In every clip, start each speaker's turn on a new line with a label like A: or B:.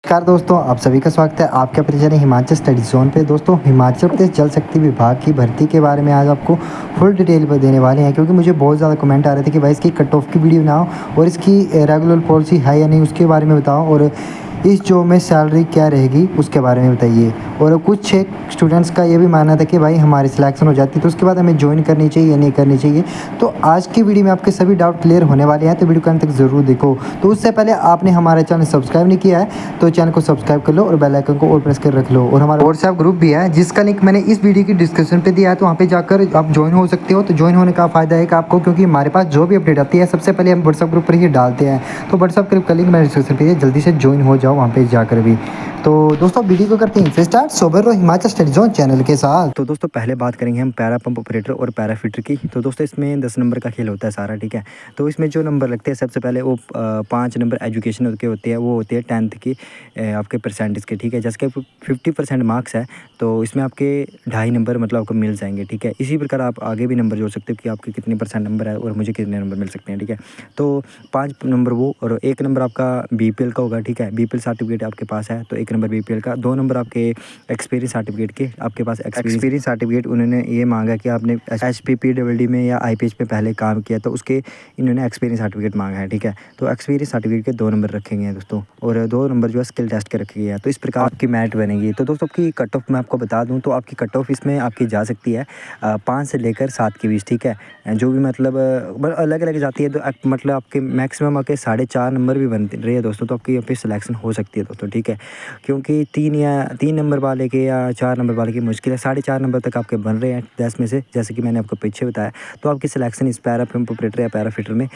A: नमस्कार दोस्तों, आप सभी का स्वागत है आपके अपने चैनल हिमाचल स्टडी जोन पे। दोस्तों, हिमाचल प्रदेश जल शक्ति विभाग की भर्ती के बारे में आज आपको फुल डिटेल पर देने वाले हैं, क्योंकि मुझे बहुत ज़्यादा कमेंट आ रहे थे कि भाई इसकी कट ऑफ की वीडियो बनाओ और इसकी रेगुलर पॉलिसी है या नहीं उसके बारे में बताओ, और इस जॉब में सैलरी क्या रहेगी उसके बारे में बताइए। और कुछ स्टूडेंट्स का ये भी मानना था कि भाई हमारी सिलेक्शन हो जाती तो उसके बाद हमें ज्वाइन करनी चाहिए या नहीं करनी चाहिए। तो आज की वीडियो में आपके सभी डाउट क्लियर होने वाले हैं, तो वीडियो को अंत तक ज़रूर देखो। तो उससे पहले आपने हमारा चैनल सब्सक्राइब नहीं किया है तो चैनल को सब्सक्राइब कर लो और बेल आइकन को ऑल प्रेस कर रख लो। और हमारा व्हाट्सएप ग्रुप भी है जिसका लिंक मैंने इस वीडियो की डिस्क्रिप्शन पे दिया है, तो वहाँ पे जाकर आप ज्वाइन हो सकते हो। तो ज्वाइन होने का फ़ायदा है कि आपको, क्योंकि हमारे पास जो भी अपडेट आती है सबसे पहले हम व्हाट्सएप ग्रुप पर ही डालते हैं। तो व्हाट्सएप ग्रुप का लिंक मैंने डिस्क्रिप्शन पे दिया, जल्दी से ज्वाइन हो जाओ वहाँ पे जाकर भी। तो दोस्तों वीडियो को करते हैं स्टार्ट सोबर रहो हिमाचल स्टडी जोन चैनल के साथ। तो दोस्तों पहले बात करेंगे हम पैरा पंप ऑपरेटर और पैरा फिटर की। तो दोस्तों इसमें 10 नंबर का खेल होता है सारा, ठीक है। तो इसमें जो नंबर लगते हैं सबसे पहले वो 5 नंबर एजुकेशन के होते हैं, वो होते हैं 10th की आपके परसेंटेज के, ठीक है। जैसे कि 50% मार्क्स है तो इसमें आपके 2.5 नंबर मतलब आपको मिल जाएंगे, ठीक है। इसी प्रकार आप आगे भी नंबर जोड़ सकते हो कि आपके कितने % नंबर है और मुझे कितने नंबर मिल सकते हैं, ठीक है। तो 5 नंबर वो और 1 नंबर आपका BPL का होगा, ठीक है। BPL सर्टिफिकेट आपके पास है तो 1 नंबर BPL का। 2 नंबर आपके एक्सपीरियंस सर्टिफिकेट के, आपके पास एक्सपीरियंस सर्टिफिकेट उन्होंने ये मांगा कि आपने HPPWD में या IPH में पहले काम किया तो उसके इन्होंने एक्सपीरियंस सर्टिफिकेट मांगा है, ठीक है। तो एक्सपीरियंस सर्टिफिकेट के 2 नंबर रखे गए हैं दोस्तों, और 2 नंबर जो है स्किल टेस्ट के रखे गए हैं। तो इस प्रकार आपकी मेरिट बनेगी। तो दोस्तों आपकी कट ऑफ मैं आपको बता दूं तो आपकी कट ऑफ इसमें आपकी जा सकती है 5 से लेकर 7 के बीच, ठीक है। जो भी मतलब अलग अलग जाती है, तो मतलब आपके मैक्सिमम आपके 4.5 नंबर भी बन रहे हैं दोस्तों, तो आपकी यहाँ पे सिलेक्शन हो सकती है दोस्तों, ठीक है। क्योंकि 3 नंबर वाले के या 4 नंबर वाले की मुश्किल है, 4.5 नंबर तक आपके बन रहे हैं 10 में से, जैसे कि मैंने आपको पीछे बताया। तो आपकी सिलेक्शन इस पैरा पंप ऑपरेटर या पैरा फिटर में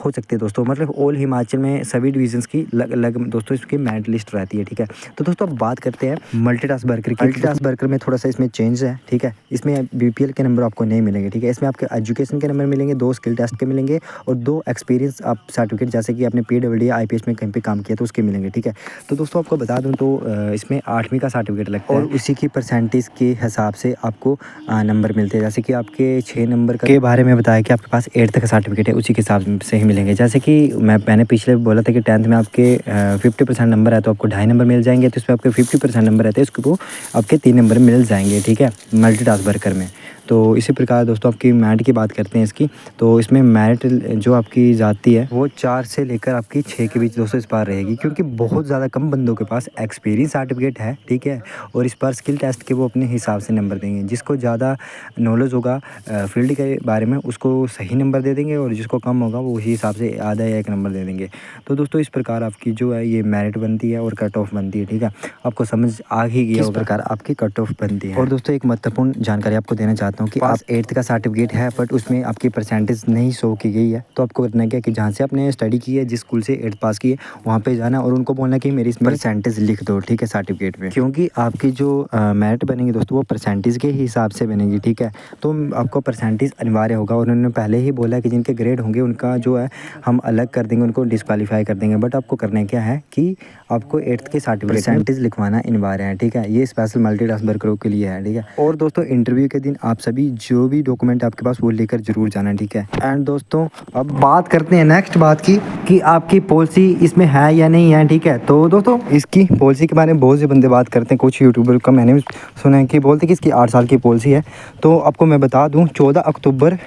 A: हो सकती है दोस्तों। मतलब ऑल हिमाचल में सभी डिवीजन्स की अलग अलग दोस्तों इसकी मेरिट लिस्ट रहती है, ठीक है। तो दोस्तों अब बात करते हैं मल्टीटास्क वर्कर की। मल्टीटास्क वर्कर में थोड़ा सा इसमें चेंज है, ठीक है। इसमें BPL के नंबर आपको नहीं मिलेंगे, ठीक है। इसमें आपके एजुकेशन के नंबर मिलेंगे, 2 स्किल टेस्ट के मिलेंगे और 2 एक्सपीरियंस आप सर्टिफिकेट, जैसे कि आपने PWD या IPH में कहीं पे काम किया तो उसके मिलेंगे, ठीक है। तो दोस्तों आपको बता दूं तो इसमें 8वीं का सर्टिफिकेट लगता है और उसी की परसेंटेज के हिसाब से आपको नंबर मिलते हैं। जैसे कि आपके 6 नंबर के बारे में बताया कि आपके पास 8th का सर्टिफिकेट है, उसी के हिसाब से ही मिलेंगे। जैसे कि मैंने पिछले बोला था कि 10th में आपके 50% नंबर है तो आपको 2.5 नंबर मिल जाएंगे, तो इसमें आपके 50% नंबर रहते हैं, उसको आपके 3 नंबर मिल जाएंगे, ठीक है, मल्टीटास्क वर्कर में। तो इसी प्रकार दोस्तों आपकी मेरिट की बात करते हैं इसकी। तो इसमें मेरिट जो आपकी जाती है वो 4 से लेकर आपकी 6 के बीच दोस्तों इस बार रहेगी, क्योंकि बहुत ज़्यादा कम बंदों के पास एक्सपीरियंस सर्टिफिकेट है, ठीक है। और इस बार स्किल टेस्ट के वो अपने हिसाब से नंबर देंगे। जिसको ज़्यादा नॉलेज होगा फील्ड के बारे में उसको सही नंबर दे देंगे, और जिसको कम होगा वो उसी हिसाब से आधा या 1 नंबर दे देंगे। तो दोस्तों इस प्रकार आपकी जो है ये मेरिट बनती है और कट ऑफ बनती है, ठीक है। आपको समझ आ ही गया इस प्रकार आपकी कट ऑफ बनती है। और दोस्तों एक महत्वपूर्ण जानकारी आपको देना चाहता हूँ कि आप 8th का सर्टिफिकेट है बट उसमें आपकी परसेंटेज नहीं शो की गई है, तो आपको करना क्या कि जहाँ से आपने स्टडी की है, जिस स्कूल से 8th पास की है, वहाँ पे जाना और उनको बोलना कि मेरी इसमें परसेंटेज लिख दो, ठीक है, सर्टिफिकेट में। क्योंकि आपकी जो मेरिट बनेगी दोस्तों वो परसेंटेज के हिसाब से बनेगी, ठीक है। तो आपको परसेंटेज अनिवार्य होगा, और उन्होंने पहले ही बोला कि जिनके ग्रेड होंगे उनका जो है हम अलग कर देंगे, उनको डिस्क्वालीफाई कर देंगे। बट आपको करना क्या है कि आपको 8th के सर्टिफिकेट परसेंटेज लिखवाना अनिवार्य है, ठीक है। ये स्पेशल मल्टीटास्क वर्करों के लिए है, ठीक है। और दोस्तों इंटरव्यू के दिन आप सभी जो भी डॉक्यूमेंट आपके पास वो लेकर जरूर जाना, ठीक है। एंड दोस्तों अब बात करते हैं नेक्स्ट बात की कि आपकी पॉलिसी इसमें है या नहीं है, ठीक है। तो दोस्तों इसकी पॉलिसी के बारे में बहुत से बंदे बात करते हैं, कुछ यूट्यूबर का मैंने सुना है कि बोलते हैं कि इसकी 8 साल की पॉलिसी है। तो आपको मैं बता दूं 14 अक्टूबर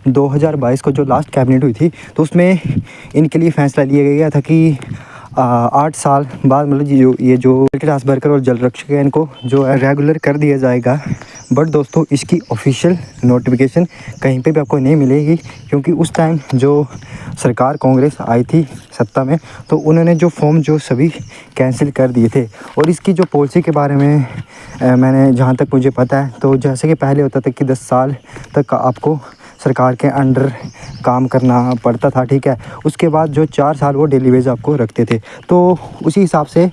A: 2022 को जो लास्ट कैबिनेट हुई थी तो उसमें इनके लिए फैसला लिया गया था कि 8 साल बाद मतलब ये जो मल्टीटास्क वर्कर और जल रक्षक है इनको जो है रेगुलर कर दिया जाएगा। बट दोस्तों इसकी ऑफिशियल नोटिफिकेशन कहीं पे भी आपको नहीं मिलेगी, क्योंकि उस टाइम जो सरकार कांग्रेस आई थी सत्ता में तो उन्होंने जो फॉर्म जो सभी कैंसिल कर दिए थे। और इसकी जो पॉलिसी के बारे में मैंने जहाँ तक मुझे पता है तो जैसे कि पहले होता था कि 10 साल तक आपको सरकार के अंडर काम करना पड़ता था, ठीक है। उसके बाद जो 4 साल वो डेली वेज आपको रखते थे, तो उसी हिसाब से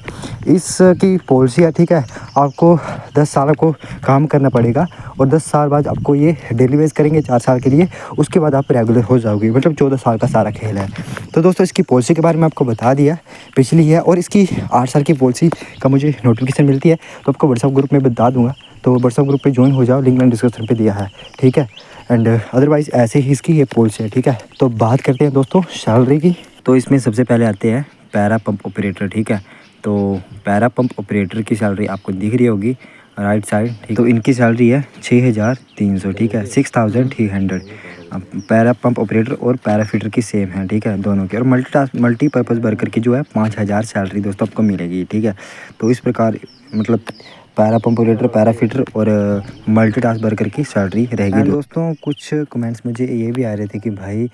A: इसकी पॉलिसी है, ठीक है। आपको 10 साल को काम करना पड़ेगा और 10 साल बाद आपको ये डेली वेज करेंगे 4 साल के लिए, उसके बाद आप रेगुलर हो जाओगे। मतलब 14 साल का सारा खेल है। तो दोस्तों इसकी पॉलिसी के बारे में आपको बता दिया पिछली है, और इसकी 8 साल की पॉलिसी का मुझे नोटिफिकेशन मिलती है तो आपको व्हाट्सएप ग्रुप में बता दूँगा, तो व्हाट्सएप ग्रुप पे ज्वाइन हो जाओ, लिंक मैंने डिस्क्रिप्शन पे दिया है, ठीक है। एंड अदरवाइज़ ऐसे ही इसकी ये पॉलिसी है, ठीक है। तो बात करते हैं दोस्तों सैलरी की। तो इसमें सबसे पहले आते हैं पैरा पंप ऑपरेटर, ठीक है।
B: तो पैरा पंप ऑपरेटर की सैलरी आपको दिख रही होगी राइट साइड, ठीक। तो इनकी सैलरी है 6300, ठीक है, 6300। पैरा पंप ऑपरेटर और पैरा फिटर की सेम है, ठीक है, दोनों की। और मल्टीपर्पज़ वर्कर की जो है 5000 सैलरी दोस्तों आपको मिलेगी, ठीक है। तो इस प्रकार मतलब para pump operator, para fitter और मल्टीटास्क वर्कर की सैलरी रहेगी। दोस्तों कुछ कमेंट्स मुझे ये भी आ रहे थे कि भाई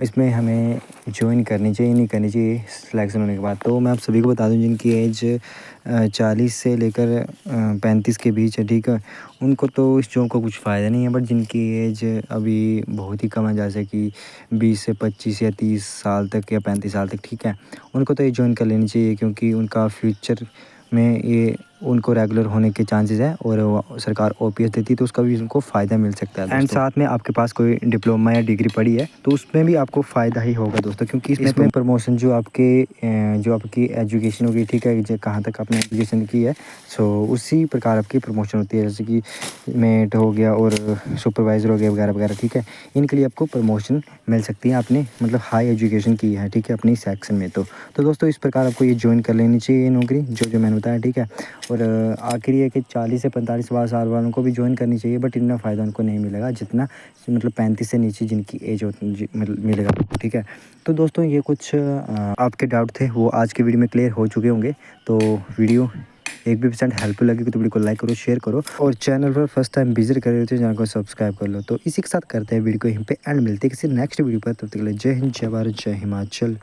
B: इसमें हमें ज्वाइन करनी चाहिए नहीं करनी चाहिए सिलेक्शन होने के बाद। तो मैं आप सभी को बता दूं जिनकी एज 40 से लेकर 35 के बीच है, ठीक है, उनको तो इस जॉब का कुछ फ़ायदा नहीं है। बट जिनकी एज अभी बहुत ही कम है, जैसे कि 20 से 25 या 30 साल तक या 35 साल तक, ठीक है, उनको तो ये ज्वाइन कर लेनी चाहिए, क्योंकि उनका फ्यूचर में ये उनको रेगुलर होने के चांसेस है और सरकार ओपीएस देती है, तो उसका भी उनको फ़ायदा मिल सकता है। एंड साथ में आपके पास कोई डिप्लोमा या डिग्री पढ़ी है तो उसमें भी आपको फ़ायदा ही होगा दोस्तों, क्योंकि इसमें प्रमोशन जो आपकी एजुकेशन होगी, ठीक है, कहाँ तक आपने एजुकेशन की है, सो उसी प्रकार आपकी प्रमोशन होती है। जैसे कि मेट हो गया और सुपरवाइज़र हो गया वगैरह वगैरह, ठीक है, इनके लिए आपको प्रमोशन मिल सकती है, आपने मतलब हाई एजुकेशन की है, ठीक है, अपनी सेक्शन में। तो दोस्तों इस प्रकार आपको ये ज्वाइन कर लेनी चाहिए नौकरी, जो मैंने बताया, ठीक है। और आखिर ये कि 40 से 45 साल वालों को भी ज्वाइन करनी चाहिए, बट इतना फ़ायदा उनको नहीं मिलेगा जितना मतलब 35 से नीचे जिनकी एज मिलेगा, ठीक है। तो दोस्तों ये कुछ आपके डाउट थे वो आज की वीडियो में क्लियर हो चुके होंगे। तो वीडियो 1% हेल्पफुल लगी तो वीडियो को लाइक करो, शेयर करो, और चैनल पर फर्स्ट टाइम विजिट कर रहे हो तो चैनल को सब्सक्राइब कर लो। तो इसी के साथ करते हैं वीडियो को यहीं पे एंड, मिलते हैं किसी नेक्स्ट वीडियो पर। तब तक के लिए जय हिंद, जय भारत, जय हिमाचल।